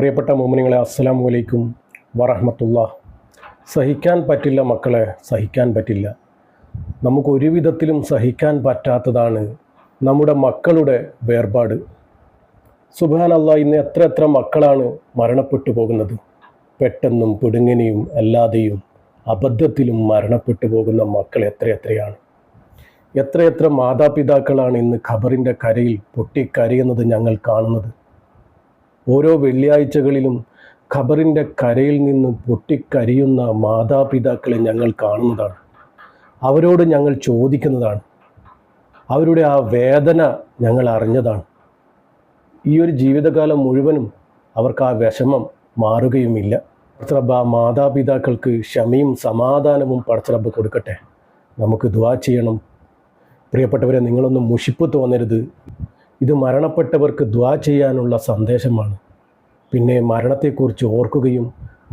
പ്രിയപ്പെട്ട മുഅ്മിനീങ്ങളെ, അസ്സലാമു അലൈക്കും വറഹ്മത്തുള്ളാഹ്. സഹിക്കാൻ പറ്റില്ല മക്കളെ, സഹിക്കാൻ പറ്റില്ല. നമുക്കൊരു വിധത്തിലും സഹിക്കാൻ പറ്റാത്തതാണ് നമ്മുടെ മക്കളുടെ വേർപാട്. സുബ്ഹാനല്ലാഹ്, ഇന്ന് എത്ര മക്കളാണ് മരണപ്പെട്ടു പോകുന്നത്. പെട്ടെന്നും പിടുങ്ങിനെയും അല്ലാതെയും അബദ്ധത്തിലും മരണപ്പെട്ടു പോകുന്ന മക്കൾ എത്രയാണ്. എത്ര മാതാപിതാക്കളാണ് ഇന്ന് ഖബറിൻ്റെ കരയിൽ പൊട്ടിക്കരയുന്നത് ഞങ്ങൾ കാണുന്നത്. ഓരോ വെള്ളിയാഴ്ചകളിലും ഖബറിൻ്റെ കരയിൽ നിന്ന് പൊട്ടിക്കരിയുന്ന മാതാപിതാക്കളെ ഞങ്ങൾ കാണുന്നതാണ്. അവരോട് ഞങ്ങൾ ചോദിക്കുന്നതാണ്. അവരുടെ ആ വേദന ഞങ്ങൾ അറിഞ്ഞതാണ്. ഈ ഒരു ജീവിതകാലം മുഴുവനും അവർക്ക് ആ വിഷമം മാറുകയുമില്ല. പടച്ചറബ്ബ് ആ മാതാപിതാക്കൾക്ക് ക്ഷമയും സമാധാനവും പടച്ചറബ്ബ് കൊടുക്കട്ടെ. നമുക്ക് ദുആ ചെയ്യണം. പ്രിയപ്പെട്ടവരെ, നിങ്ങളൊന്നും മുഷിപ്പ് തോന്നരുത്. ഇത് മരണപ്പെട്ടവർക്ക് ദുആ ചെയ്യാനുള്ള സന്ദേശമാണ്. പിന്നെ മരണത്തെക്കുറിച്ച് ഓർക്കുകയും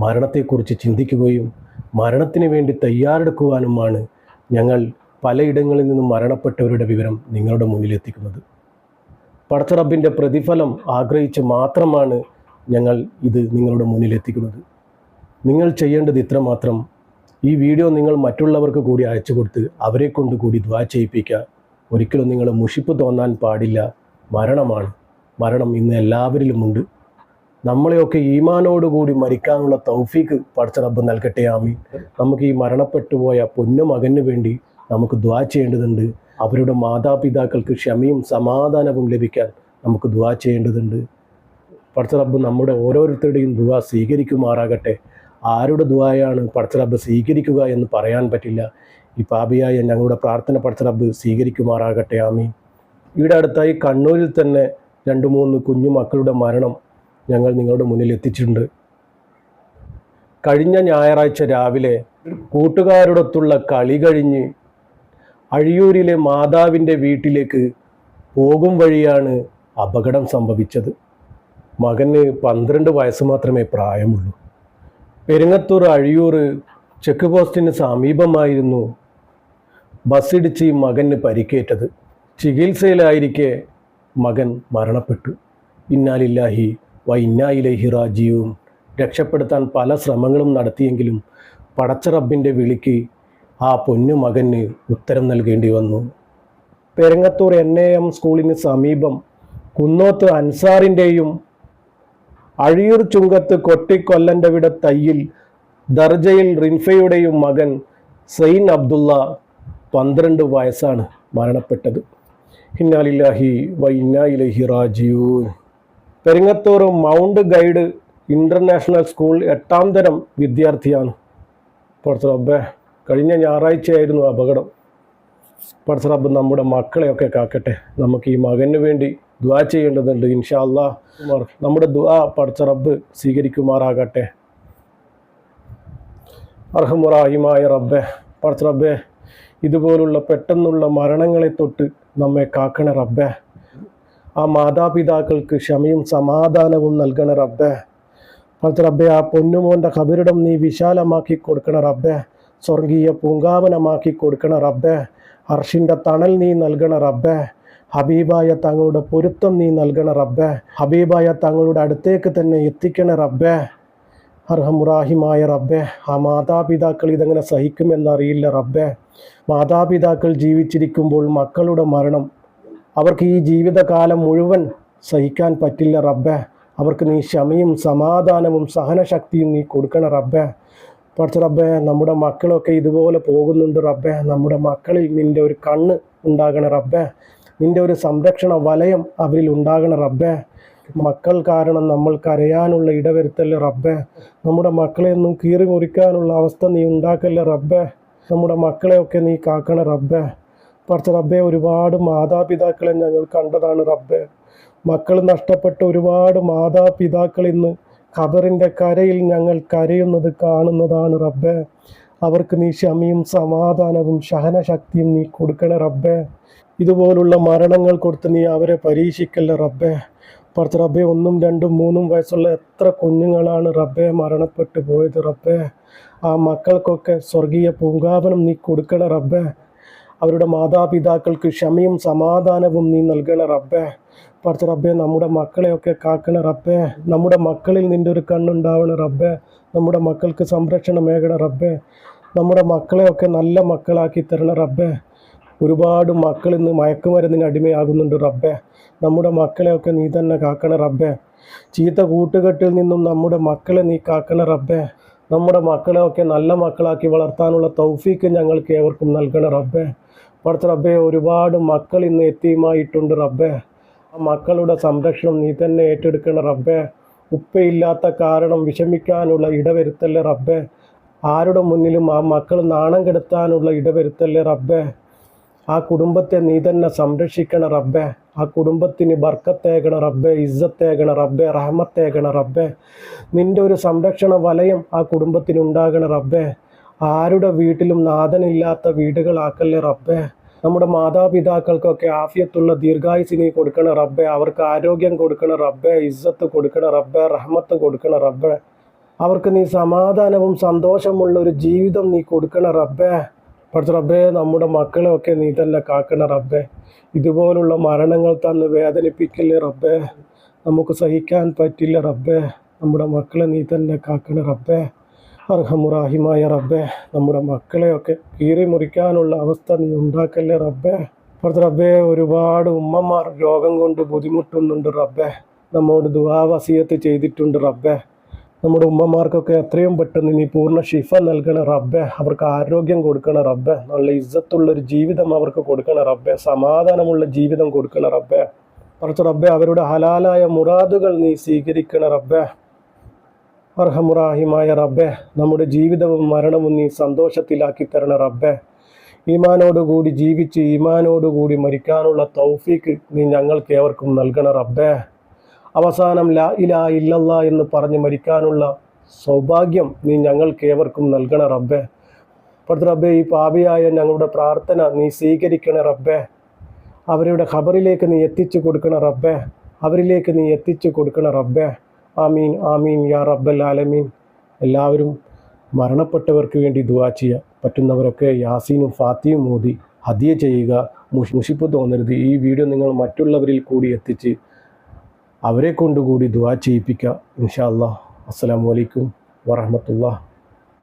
മരണത്തെക്കുറിച്ച് ചിന്തിക്കുകയും മരണത്തിന് വേണ്ടി തയ്യാറെടുക്കുവാനുമാണ് ഞങ്ങൾ പലയിടങ്ങളിൽ നിന്നും മരണപ്പെട്ടവരുടെ വിവരം നിങ്ങളുടെ മുന്നിലെത്തിക്കുന്നത്. പടച്ചറബ്ബിൻ്റെ പ്രതിഫലം ആഗ്രഹിച്ച് മാത്രമാണ് ഞങ്ങൾ ഇത് നിങ്ങളുടെ മുന്നിലെത്തിക്കുന്നത്. നിങ്ങൾ ചെയ്യേണ്ടത് ഇത്രമാത്രം: ഈ വീഡിയോ നിങ്ങൾ മറ്റുള്ളവർക്ക് കൂടി അയച്ചു കൊടുത്ത് അവരെ കൊണ്ട് കൂടി ദുആ ചെയ്യിപ്പിക്കുക. ഒരിക്കലും നിങ്ങൾ മുഷിപ്പ് തോന്നാൻ പാടില്ല. മരണം ഇന്ന് എല്ലാവരിലുമുണ്ട്. നമ്മളെയൊക്കെ ഈമാനോടുകൂടി മരിക്കാനുള്ള തൗഫീക്ക് പടച്ചറബ്ബ് നൽകട്ടെ. ആമീൻ. നമുക്ക് ഈ മരണപ്പെട്ടുപോയ പൊന്നു മകന് വേണ്ടി നമുക്ക് ദുആ ചെയ്യേണ്ടതുണ്ട്. അവരുടെ മാതാപിതാക്കൾക്ക് ക്ഷമയും സമാധാനവും ലഭിക്കാൻ നമുക്ക് ദുആ ചെയ്യേണ്ടതുണ്ട്. പടച്ചറബ്ബ് നമ്മുടെ ഓരോരുത്തരുടെയും ദുആ സ്വീകരിക്കുമാറാകട്ടെ. ആരുടെ ദുആയാണ് പടച്ചറബ്ബ് സ്വീകരിക്കുക എന്ന് പറയാൻ പറ്റില്ല. ഈ പാപിയായ ഞങ്ങളുടെ പ്രാർത്ഥന പടച്ചറബ്ബ് സ്വീകരിക്കുമാറാകട്ടെ. ആമീൻ. ഇവിടെ അടുത്തായി കണ്ണൂരിൽ തന്നെ 2-3 കുഞ്ഞു മക്കളുടെ മരണം ഞങ്ങൾ നിങ്ങളുടെ മുന്നിൽ എത്തിച്ചിട്ടുണ്ട്. കഴിഞ്ഞ ഞായറാഴ്ച രാവിലെ കൂട്ടുകാരോടൊത്തുള്ള കളി കഴിഞ്ഞ് അഴിയൂരിലെ മാതാവിൻ്റെ വീട്ടിലേക്ക് പോകും വഴിയാണ് അപകടം സംഭവിച്ചത്. മകന് 12 വയസ്സ് മാത്രമേ പ്രായമുള്ളൂ. പെരിങ്ങത്തൂർ അഴിയൂർ ചെക്ക് പോസ്റ്റിന് സമീപമായിരുന്നു ബസ്സിടിച്ച് മകന് പരിക്കേറ്റത്. ചികിത്സയിലായിരിക്കെ മകൻ മരണപ്പെട്ടു. ഇന്നാലില്ലാഹി വ ഇന്നാ ഇലൈഹി റാജിഊൻ. രക്ഷപ്പെടുത്താൻ പല ശ്രമങ്ങളും നടത്തിയെങ്കിലും പടച്ചറബ്ബിൻ്റെ വിളിക്ക് ആ പൊന്നു മകന് ഉത്തരം നൽകേണ്ടി വന്നു. പെരിങ്ങത്തൂർ NAM സ്കൂളിന് സമീപം കുന്നോത്ത് അൻസാറിൻ്റെയും അഴിയൂർ ചുങ്കത്ത് കൊട്ടിക്കൊല്ലൻ്റെ വിട തയ്യിൽ ദർജയിൽ റിൻഫയുടെയും മകൻ സൈൻ അബ്ദുള്ള 12 വയസ്സാണ് മരണപ്പെട്ടത്. ഇന്നാലില്ലാഹി വ ഇന്നാ ഇലൈഹി റാജിഊൻ. Peringathur mount guide international school 8ാം തരം വിദ്യാർത്ഥിയാണ്. പടച്ചറബ്ബേ, കഴിഞ്ഞ ഞായറാഴ്ചയായിരുന്നു അപകടം. പടച്ചറബ്ബ് നമ്മുടെ മക്കളെയൊക്കെ കാക്കട്ടെ. നമുക്ക് ഈ മകന് വേണ്ടി ദുആ ചെയ്യേണ്ടതുണ്ട്. ഇൻഷാ അല്ലാഹ് നമ്മുടെ ദുആ പടച്ചറബ്ബ് സ്വീകരിക്കുമാറാകട്ടെ. അർഹമുറാഹിമായ റബ്ബേ, പടച്ചറബ്ബേ, ഇതുപോലുള്ള പെട്ടെന്നുള്ള മരണങ്ങളെ തൊട്ട് നമ്മെ കാക്കണ റബ്ബേ. ആ മാതാപിതാക്കൾക്ക് ക്ഷമയും സമാധാനവും നൽകണ റബ്ബേ. പടച്ചറബ്ബേ, ആ പൊന്നുമോൻ്റെ ഖബറിടം നീ വിശാലമാക്കി കൊടുക്കണ റബ്ബേ. സ്വർഗീയ പൂങ്കാവനമാക്കി കൊടുക്കണ റബ്ബേ. അർഷിൻ്റെ തണൽ നീ നൽകണ റബ്ബേ. ഹബീബായ തങ്ങളുടെ പൊരുത്തം നീ നൽകണ റബ്ബേ. ഹബീബായ തങ്ങളുടെ അടുത്തേക്ക് തന്നെ എത്തിക്കണ റബ്ബേ. അർഹമുറാഹിമായ റബ്ബേ, ആ മാതാപിതാക്കൾ ഇതെങ്ങനെ സഹിക്കുമെന്നറിയില്ല റബ്ബേ. മാതാപിതാക്കൾ ജീവിച്ചിരിക്കുമ്പോൾ മക്കളുടെ മരണം അവർക്ക് ഈ ജീവിതകാലം മുഴുവൻ സഹിക്കാൻ പറ്റില്ല റബ്ബേ. അവർക്ക് നീ ക്ഷമയും സമാധാനവും സഹനശക്തിയും നീ കൊടുക്കണ റബ്ബേ. പടച്ച റബ്ബേ, നമ്മുടെ മക്കളൊക്കെ ഇതുപോലെ പോകുന്നുണ്ട് റബ്ബേ. നമ്മുടെ മക്കളിൽ നിൻ്റെ ഒരു കണ്ണ് ഉണ്ടാകണ റബ്ബേ. നിൻ്റെ ഒരു സംരക്ഷണ വലയം അവരിൽ ഉണ്ടാകണ റബ്ബേ. മക്കൾ കാരണം നമ്മൾ കരയാനുള്ള ഇടവരുത്തല്ല റബ്ബേ. നമ്മുടെ മക്കളെയൊന്നും കീറി മുറിക്കാനുള്ള അവസ്ഥ നീ ഉണ്ടാക്കല്ല റബ്ബേ. നമ്മുടെ മക്കളെയൊക്കെ നീ കാക്കണ റബ്ബേ. പടച്ച റബ്ബേ, ഒരുപാട് മാതാപിതാക്കളെ ഞങ്ങൾ കണ്ടതാണ് റബ്ബേ. മക്കൾ നഷ്ടപ്പെട്ട ഒരുപാട് മാതാപിതാക്കൾ ഇന്ന് ഖബറിൻ്റെ കരയിൽ ഞങ്ങൾ കരയുന്നത് കാണുന്നതാണ് റബ്ബേ. അവർക്ക് നീ ക്ഷമയും സമാധാനവും സഹനശക്തിയും നീ കൊടുക്കണ റബ്ബേ. ഇതുപോലുള്ള മരണങ്ങൾ കൊടുത്ത് നീ അവരെ പരീക്ഷിക്കല്ല റബ്ബേ. പടച്ച റബ്ബേ, 1, 2, 3 വയസ്സുള്ള എത്ര കുഞ്ഞുങ്ങളാണ് റബ്ബേ മരണപ്പെട്ടു പോയത് റബ്ബേ. ആ മക്കൾക്കൊക്കെ സ്വർഗീയ പൂങ്കാവനം നീ കൊടുക്കണ റബ്ബേ. അവരുടെ മാതാപിതാക്കൾക്ക് ക്ഷമയും സമാധാനവും നീ നൽകണ റബ്ബേ. പടച്ച റബ്ബേ, നമ്മുടെ മക്കളെയൊക്കെ കാക്കണ റബ്ബേ. നമ്മുടെ മക്കളിൽ നിൻ്റെ ഒരു കണ്ണുണ്ടാവണ റബ്ബേ. നമ്മുടെ മക്കൾക്ക് സംരക്ഷണമേകണ റബ്ബേ. നമ്മുടെ മക്കളെയൊക്കെ നല്ല മക്കളാക്കി തരണ റബ്ബേ. ഒരുപാട് മക്കൾ ഇന്ന് മയക്കുമരുന്നിന് അടിമയാകുന്നുണ്ട് റബ്ബേ. നമ്മുടെ മക്കളെയൊക്കെ നീ തന്നെ കാക്കണ റബ്ബേ. ചീത്ത കൂട്ടുകെട്ടിൽ നിന്നും നമ്മുടെ മക്കളെ നീ കാക്കണ റബ്ബേ. നമ്മുടെ മക്കളെയൊക്കെ നല്ല മക്കളാക്കി വളർത്താനുള്ള തൗഫീക്ക് ഞങ്ങൾക്ക് ഏവർക്കും നൽകണ റബ്ബേ. പടച്ച റബ്ബേ, ഒരുപാട് മക്കൾ ഇന്ന് യതീമായിട്ടുണ്ട് റബ്ബേ. ആ മക്കളുടെ സംരക്ഷണം നീ തന്നെ ഏറ്റെടുക്കണ റബ്ബേ. ഉപ്പയില്ലാത്ത കാരണം വിഷമിക്കാനുള്ള ഇടവരുത്തല്ലേ റബ്ബേ. ആരുടെ മുന്നിലും ആ മക്കൾ നാണം കെടുത്താനുള്ള ഇടവരുത്തല്ലേ റബ്ബേ. ആ കുടുംബത്തെ നീ തന്നെ സംരക്ഷിക്കണ റബ്ബേ. ആ കുടുംബത്തിന് ബർക്കത്തേകണ റബ്ബേ, ഇസ്സത്തേകണ റബ്ബേ, റഹ്മത്തേകണ റബ്ബേ. നിൻ്റെ ഒരു സംരക്ഷണ വലയം ആ കുടുംബത്തിന് ഉണ്ടാകണ റബ്ബേ. ആരുടെ വീട്ടിലും നാഥനില്ലാത്ത വീടുകളാക്കല്ലേ റബ്ബേ. നമ്മുടെ മാതാപിതാക്കൾക്കൊക്കെ ആഫിയത്തുള്ള ദീർഘായുസിനെ കൊടുക്കണ റബ്ബേ. അവർക്ക് ആരോഗ്യം കൊടുക്കണ റബ്ബേ, ഇസ്സത്ത് കൊടുക്കണ റബ്ബേ, റഹ്മത്ത് കൊടുക്കണ റബ്ബേ. അവർക്ക് നീ സമാധാനവും സന്തോഷമുള്ള ഒരു ജീവിതം നീ കൊടുക്കണ റബ്ബേ. പടച്ച റബ്ബേ, നമ്മുടെ മക്കളെയൊക്കെ നീ തന്നെ കാക്കണ റബ്ബേ. ഇതുപോലുള്ള മരണങ്ങൾ തന്ന് വേദനിപ്പിക്കല്ലേ റബ്ബേ. നമുക്ക് സഹിക്കാൻ പറ്റില്ല റബ്ബേ. നമ്മുടെ മക്കളെ നീ തന്നെ കാക്കണ റബ്ബേ. അർഹമുറാഹിമായ റബ്ബേ, നമ്മുടെ മക്കളെയൊക്കെ കീറി മുറിക്കാനുള്ള അവസ്ഥ നീ ഉണ്ടാക്കല്ലേ റബ്ബേ. പടച്ച റബ്ബേ, ഒരുപാട് ഉമ്മമാർ രോഗം കൊണ്ട് ബുദ്ധിമുട്ടുന്നുണ്ട് റബ്ബേ. നമ്മോട് ദുആ വസിയത്ത് ചെയ്തിട്ടുണ്ട് റബ്ബേ. നമ്മുടെ ഉമ്മമാർക്കൊക്കെ എത്രയും പെട്ടെന്ന് നീ പൂർണ്ണ ഷിഫ നൽകണ റബ്ബേ. അവർക്ക് ആരോഗ്യം കൊടുക്കണ റബ്ബേ. നല്ല ഇസ്സത്തുള്ളൊരു ജീവിതം അവർക്ക് കൊടുക്കണ റബ്ബേ. സമാധാനമുള്ള ജീവിതം കൊടുക്കണ റബ്ബേ. പടച്ച റബ്ബേ, അവരുടെ ഹലാലായ മുറാദുകൾ നീ സ്വീകരിക്കണ റബ്ബേ. അർഹമുറാഹിമായ റബ്ബേ, നമ്മുടെ ജീവിതവും മരണവും നീ സന്തോഷത്തിലാക്കി തരണ റബ്ബേ. ഈമാനോടുകൂടി ജീവിച്ച് ഈമാനോടുകൂടി മരിക്കാനുള്ള തൗഫീക്ക് നീ ഞങ്ങൾക്ക് ഏവർക്കും നൽകണ റബ്ബേ. അവസാനം ലാ ഇലാഹ ഇല്ലല്ലാഹ് എന്ന് പറഞ്ഞ് മരിക്കാനുള്ള സൗഭാഗ്യം നീ ഞങ്ങൾക്ക് ഏവർക്കും നൽകണ റബ്ബേ. പടച്ച റബ്ബേ, ഈ പാപിയായ ഞങ്ങളുടെ പ്രാർത്ഥന നീ സ്വീകരിക്കണ റബ്ബേ. അവരുടെ ഖബറിലേക്ക് നീ എത്തിച്ചു കൊടുക്കണ റബ്ബേ. അവരിലേക്ക് നീ എത്തിച്ചു കൊടുക്കണ റബ്ബേ. ആമീൻ ആമീൻ യാ റബ്ബൽ ആലമീൻ. എല്ലാവരും മരണപ്പെട്ടവർക്ക് വേണ്ടി ദുആ ചെയ്യുക. പറ്റുന്നവരൊക്കെ യാസീനും ഫാത്തിയും ഓതി ഹദിയ ചെയ്യുക. മുഷിപ്പ് തോന്നരുത്. ഈ വീഡിയോ നിങ്ങൾ മറ്റുള്ളവരിൽ കൂടി എത്തിച്ച് അവരെ കൊണ്ടുകൂടി ദുആ ചെയ്യിപ്പിക്കുക. ഇൻഷാ അല്ലാഹ്. അസ്സലാമു അലൈക്കും വറഹ്മത്തുള്ളാഹി.